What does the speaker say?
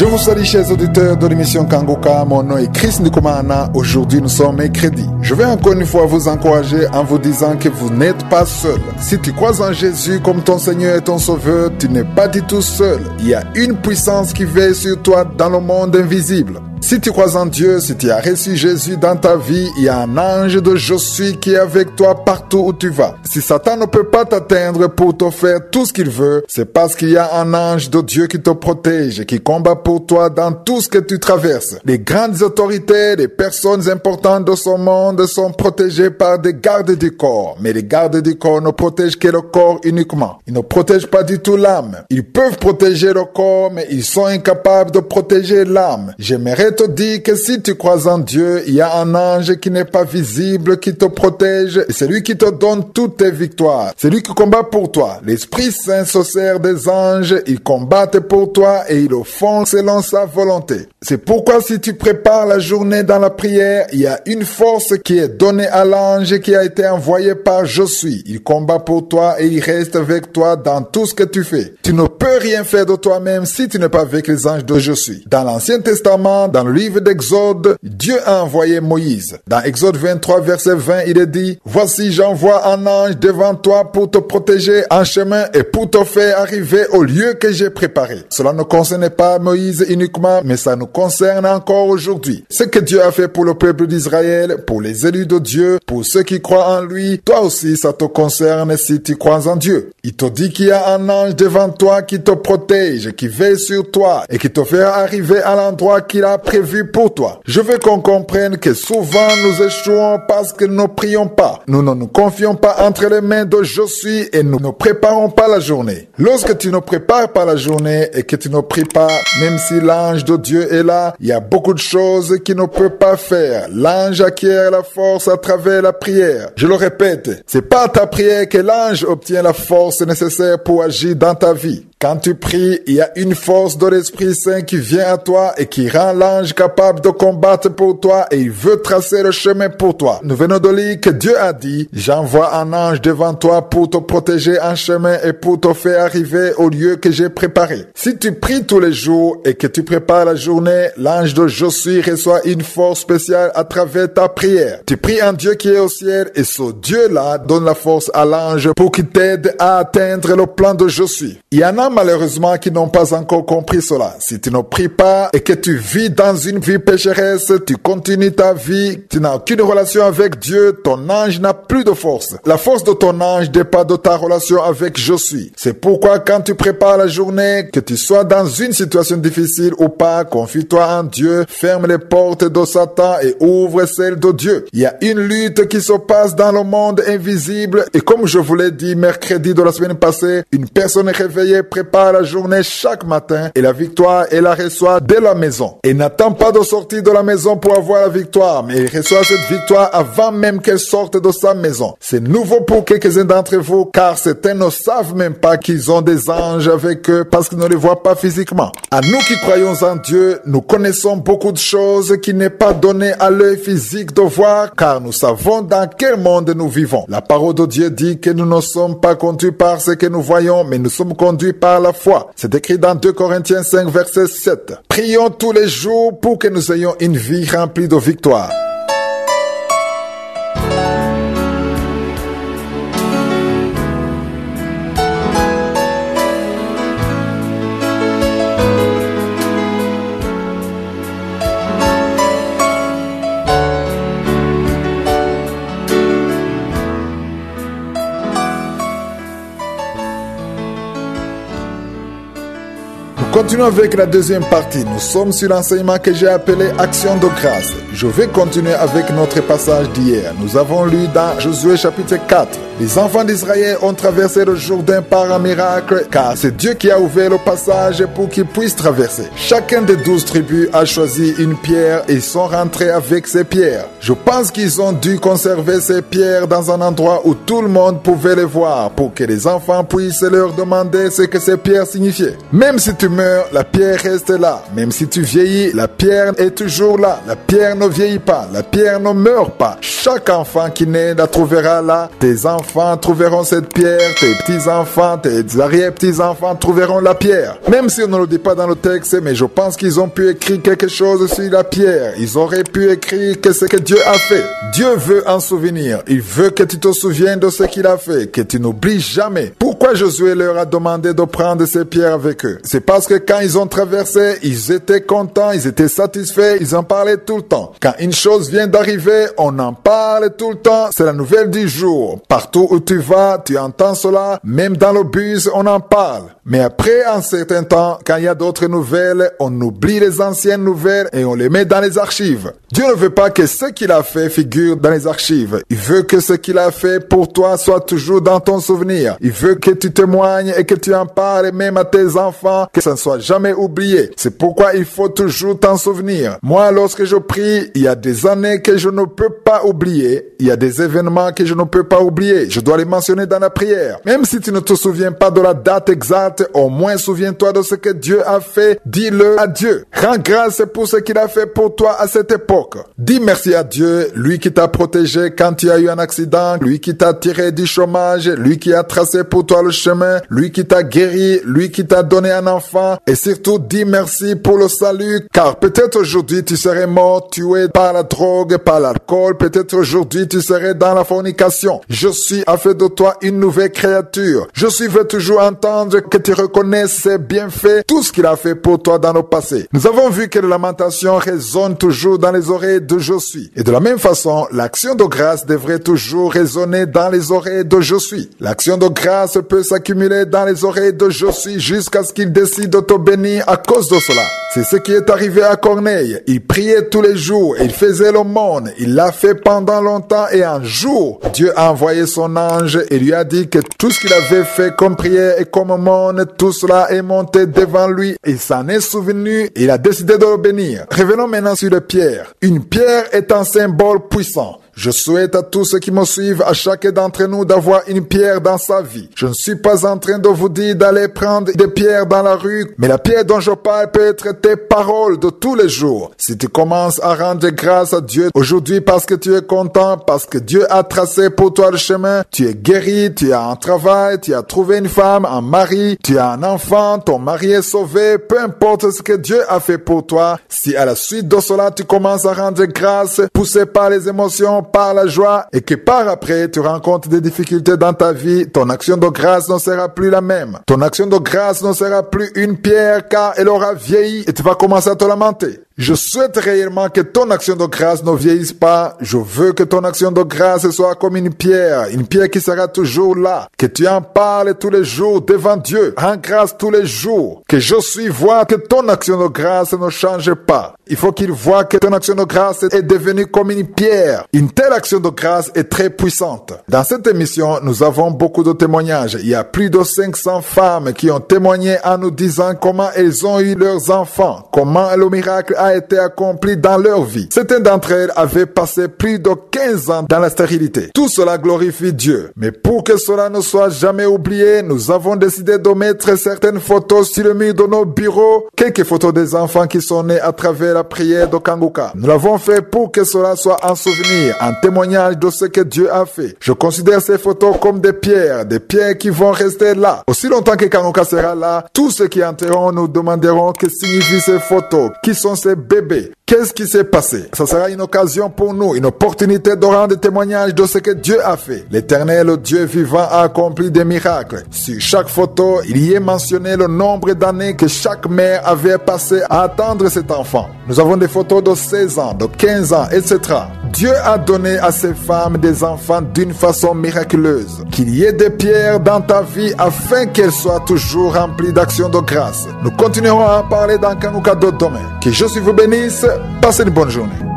Je vous salue chers auditeurs de l'émission Kangoka, mon nom est Chris Ndikumana. Aujourd'hui nous sommes mercredi. Je vais encore une fois vous encourager en vous disant que vous n'êtes pas seul. Si tu crois en Jésus comme ton Seigneur et ton Sauveur, tu n'es pas du tout seul. Il y a une puissance qui veille sur toi dans le monde invisible. Si tu crois en Dieu, si tu as reçu Jésus dans ta vie, il y a un ange de Je suis qui est avec toi partout où tu vas. Si Satan ne peut pas t'atteindre pour te faire tout ce qu'il veut, c'est parce qu'il y a un ange de Dieu qui te protège et qui combat pour toi dans tout ce que tu traverses. Les grandes autorités, les personnes importantes de ce monde sont protégées par des gardes du corps. Mais les gardes du corps ne protègent que le corps uniquement. Ils ne protègent pas du tout l'âme. Ils peuvent protéger le corps, mais ils sont incapables de protéger l'âme. J'aimerais te dire que si tu crois en Dieu, il y a un ange qui n'est pas visible, qui te protège, et c'est lui qui te donne toutes tes victoires. C'est lui qui combat pour toi. L'Esprit Saint se sert des anges, ils combattent pour toi et ils le font selon sa volonté. C'est pourquoi si tu prépares la journée dans la prière, il y a une force qui est donnée à l'ange qui a été envoyé par Je suis. Il combat pour toi et il reste avec toi dans tout ce que tu fais. Tu ne peux rien faire de toi-même si tu n'es pas avec les anges de Je suis. Dans l'Ancien Testament, dans le livre d'Exode, Dieu a envoyé Moïse. Dans Exode 23, verset 20, il est dit « Voici, j'envoie un ange devant toi pour te protéger en chemin et pour te faire arriver au lieu que j'ai préparé. » Cela ne concernait pas Moïse uniquement, mais ça nous concerne encore aujourd'hui. Ce que Dieu a fait pour le peuple d'Israël, pour les élus de Dieu, pour ceux qui croient en lui, toi aussi ça te concerne si tu crois en Dieu. Il te dit qu'il y a un ange devant toi qui te protège, qui veille sur toi et qui te fait arriver à l'endroit qu'il a prévu pour toi. Je veux qu'on comprenne que souvent nous échouons parce que nous ne prions pas. Nous ne nous confions pas entre les mains de Je suis et nous ne préparons pas la journée. Lorsque tu ne prépares pas la journée et que tu ne pries pas, même si l'ange de Dieu est là, il y a beaucoup de choses qu'il ne peut pas faire. L'ange acquiert la force à travers la prière. Je le répète, c'est pas ta prière que l'ange obtient la force nécessaire pour agir dans ta vie. Quand tu pries, il y a une force de l'Esprit Saint qui vient à toi et qui rend l'ange capable de combattre pour toi et il veut tracer le chemin pour toi. Nous venons de lire que Dieu a dit « J'envoie un ange devant toi pour te protéger en chemin et pour te faire arriver au lieu que j'ai préparé. » Si tu pries tous les jours et que tu prépares la journée, l'ange de Je suis reçoit une force spéciale à travers ta prière. Tu pries en Dieu qui est au ciel et ce Dieu-là donne la force à l'ange pour qu'il t'aide à atteindre le plan de Je suis. Il y en a malheureusement qui n'ont pas encore compris cela. Si tu ne pries pas et que tu vis dans une vie pécheresse, tu continues ta vie, tu n'as aucune relation avec Dieu, ton ange n'a plus de force. La force de ton ange dépend de ta relation avec Je suis. C'est pourquoi quand tu prépares la journée, que tu sois dans une situation difficile ou pas, confie-toi en Dieu, ferme les portes de Satan et ouvre celles de Dieu. Il y a une lutte qui se passe dans le monde invisible et comme je vous l'ai dit mercredi de la semaine passée, une personne réveillée prépare la journée chaque matin et la victoire, elle la reçoit dès la maison. Et n'attend pas de sortir de la maison pour avoir la victoire, mais il reçoit cette victoire avant même qu'elle sorte de sa maison. C'est nouveau pour quelques-uns d'entre vous, car certains ne savent même pas qu'ils ont des anges avec eux parce qu'ils ne les voient pas physiquement. À nous qui croyons en Dieu, nous connaissons beaucoup de choses qui n'est pas donné à l'œil physique de voir, car nous savons dans quel monde nous vivons. La parole de Dieu dit que nous ne sommes pas conduits par ce que nous voyons, mais nous sommes conduits par la foi. C'est écrit dans 2 Corinthiens 5, verset 7. Prions tous les jours pour que nous ayons une vie remplie de victoire. Continuons avec la deuxième partie. Nous sommes sur l'enseignement que j'ai appelé Action de grâce. Je vais continuer avec notre passage d'hier. Nous avons lu dans Josué chapitre 4. Les enfants d'Israël ont traversé le Jourdain par un miracle, car c'est Dieu qui a ouvert le passage pour qu'ils puissent traverser. Chacun des 12 tribus a choisi une pierre et ils sont rentrés avec ces pierres. Je pense qu'ils ont dû conserver ces pierres dans un endroit où tout le monde pouvait les voir pour que les enfants puissent leur demander ce que ces pierres signifiaient. Même si tu meurs, la pierre reste là. Même si tu vieillis, la pierre est toujours là. La pierre ne vieillit pas, la pierre ne meurt pas. Chaque enfant qui naît la trouvera là. Tes enfants trouveront cette pierre, tes petits-enfants, tes arrière-petits-enfants trouveront la pierre. Même si on ne le dit pas dans le texte, mais je pense qu'ils ont pu écrire quelque chose sur la pierre. Ils auraient pu écrire que ce que Dieu a fait. Dieu veut un souvenir. Il veut que tu te souviennes de ce qu'il a fait, que tu n'oublies jamais. Pourquoi Josué leur a demandé de prendre ces pierres avec eux? C'est parce que quand ils ont traversé, ils étaient contents, ils étaient satisfaits, ils en parlaient tout le temps. Quand une chose vient d'arriver, on en parle tout le temps. C'est la nouvelle du jour. Partout où tu vas, tu entends cela. Même dans le bus, on en parle. Mais après un certain temps, quand il y a d'autres nouvelles, on oublie les anciennes nouvelles et on les met dans les archives. Dieu ne veut pas que ce qu'il a fait figure dans les archives. Il veut que ce qu'il a fait pour toi soit toujours dans ton souvenir. Il veut que tu témoignes et que tu en parles même à tes enfants, que ça ne soit jamais oublié. C'est pourquoi il faut toujours t'en souvenir. Moi, lorsque je prie, il y a des années que je ne peux pas oublier. Il y a des événements que je ne peux pas oublier. Je dois les mentionner dans la prière. Même si tu ne te souviens pas de la date exacte, au moins souviens-toi de ce que Dieu a fait. Dis-le à Dieu. Rends grâce pour ce qu'il a fait pour toi à cette époque. Dis merci à Dieu, lui qui t'a protégé quand tu as eu un accident, lui qui t'a tiré du chômage, lui qui a tracé pour toi le chemin, lui qui t'a guéri, lui qui t'a donné un enfant. Et surtout, dis merci pour le salut, car peut-être aujourd'hui tu serais mort, tué par la drogue, par l'alcool. Peut-être aujourd'hui tu serais dans la fornication. Je suis a fait de toi une nouvelle créature. Je veux toujours entendre que tu reconnaisses ses bienfaits, tout ce qu'il a fait pour toi dans le passé. Nous avons vu que la lamentation résonne toujours dans les oreilles de je suis. Et de la même façon, l'action de grâce devrait toujours résonner dans les oreilles de je suis. L'action de grâce peut s'accumuler dans les oreilles de je suis jusqu'à ce qu'il décide de te bénir à cause de cela. C'est ce qui est arrivé à Corneille. Il priait tous les jours, il faisait l'aumône, il l'a fait pendant longtemps et un jour, Dieu a envoyé son ange et lui a dit que tout ce qu'il avait fait comme prière et comme aumône, tout cela est monté devant lui. Il s'en est souvenu et il a décidé de le bénir. Revenons maintenant sur les pierres. Une pierre est un symbole puissant. Je souhaite à tous ceux qui me suivent, à chacun d'entre nous, d'avoir une pierre dans sa vie. Je ne suis pas en train de vous dire d'aller prendre des pierres dans la rue, mais la pierre dont je parle peut être tes paroles de tous les jours. Si tu commences à rendre grâce à Dieu aujourd'hui parce que tu es content, parce que Dieu a tracé pour toi le chemin, tu es guéri, tu as un travail, tu as trouvé une femme, un mari, tu as un enfant, ton mari est sauvé, peu importe ce que Dieu a fait pour toi, si à la suite de cela tu commences à rendre grâce, poussé par les émotions, par la joie, et que par après tu rencontres des difficultés dans ta vie, ton action de grâce ne sera plus la même. Ton action de grâce ne sera plus une pierre car elle aura vieilli et tu vas commencer à te lamenter. Je souhaite réellement que ton action de grâce ne vieillisse pas. Je veux que ton action de grâce soit comme une pierre qui sera toujours là. Que tu en parles tous les jours devant Dieu. Rends grâce tous les jours. Que je suis voir que ton action de grâce ne change pas. Il faut qu'il voit que ton action de grâce est devenue comme une pierre. Une telle action de grâce est très puissante. Dans cette émission, nous avons beaucoup de témoignages. Il y a plus de 500 femmes qui ont témoigné en nous disant comment elles ont eu leurs enfants, comment le miracle a été accompli dans leur vie. Certaines d'entre elles avaient passé plus de 15 ans dans la stérilité. Tout cela glorifie Dieu. Mais pour que cela ne soit jamais oublié, nous avons décidé de mettre certaines photos sur le mur de nos bureaux. Quelques photos des enfants qui sont nés à travers la prière de Kanguka. Nous l'avons fait pour que cela soit un souvenir, un témoignage de ce que Dieu a fait. Je considère ces photos comme des pierres qui vont rester là. Aussi longtemps que Kanguka sera là, tous ceux qui entreront nous demanderont que signifient ces photos, qui sont ces bébés. Qu'est-ce qui s'est passé? Ça sera une occasion pour nous, une opportunité de rendre témoignage de ce que Dieu a fait. L'Éternel, Dieu vivant, a accompli des miracles. Sur chaque photo, il y est mentionné le nombre d'années que chaque mère avait passé à attendre cet enfant. Nous avons des photos de 16 ans, de 15 ans, etc. Dieu a donné à ces femmes des enfants d'une façon miraculeuse. Qu'il y ait des pierres dans ta vie afin qu'elles soient toujours remplies d'actions de grâce. Nous continuerons à en parler dans Kanguka de demain. Que Jésus vous bénisse. Passez une bonne journée.